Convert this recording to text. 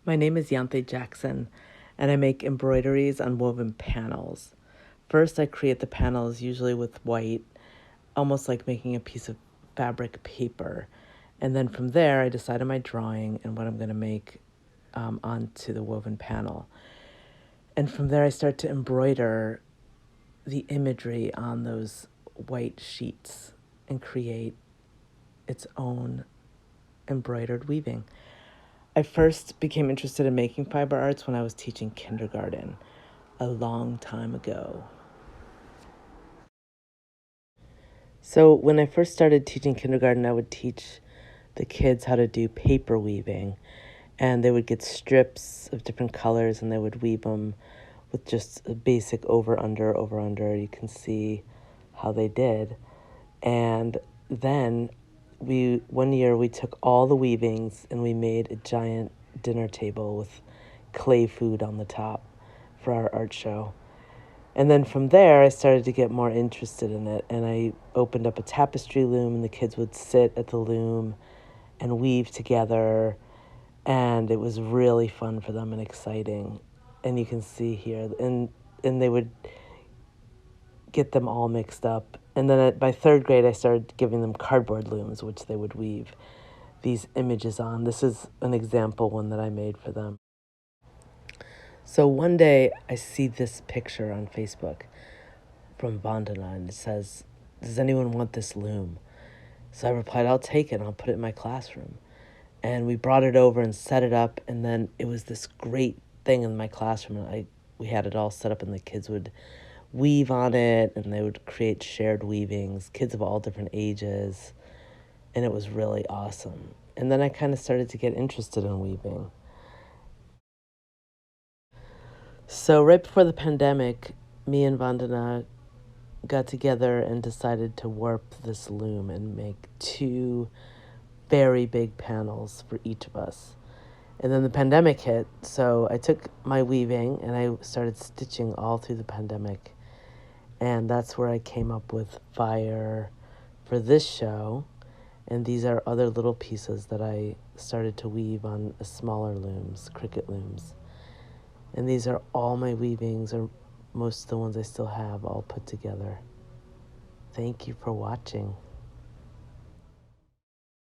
My name is Ianthe Jackson, and I make embroideries on woven panels. First, I create the panels usually with white, almost like making a piece of fabric paper. And then from there, I decide on my drawing and what I'm going to make onto the woven panel. And from there, I start to embroider the imagery on those white sheets and create its own embroidered weaving. I first became interested in making fiber arts when I was teaching kindergarten a long time ago. So when I first started teaching kindergarten, I would teach the kids how to do paper weaving, and they would get strips of different colors and they would weave them with just a basic over, under, over, under. You can see how they did. And then one year we took all the weavings and we made a giant dinner table with clay food on the top for our art show. And then from there, I started to get more interested in it, and I opened up a tapestry loom, and the kids would sit at the loom and weave together, and it was really fun for them and exciting. And you can see here, and they would get them all mixed up. And then by third grade, I started giving them cardboard looms, which they would weave these images on. This is an example one that I made for them. So one day, I see this picture on Facebook from Vandana, and it says, "Does anyone want this loom?" So I replied, "I'll take it and I'll put it in my classroom." And we brought it over and set it up, and then it was this great thing in my classroom. And we had it all set up, and the kids would weave on it, and they would create shared weavings, kids of all different ages, and it was really awesome. And then I kind of started to get interested in weaving. So right before the pandemic, me and Vandana got together and decided to warp this loom and make 2 very big panels for each of us. And then the pandemic hit, so I took my weaving and I started stitching all through the pandemic. And that's where I came up with fire for this show. And these are other little pieces that I started to weave on smaller looms, Cricut looms. And these are all my weavings, or most of the ones I still have, all put together. Thank you for watching.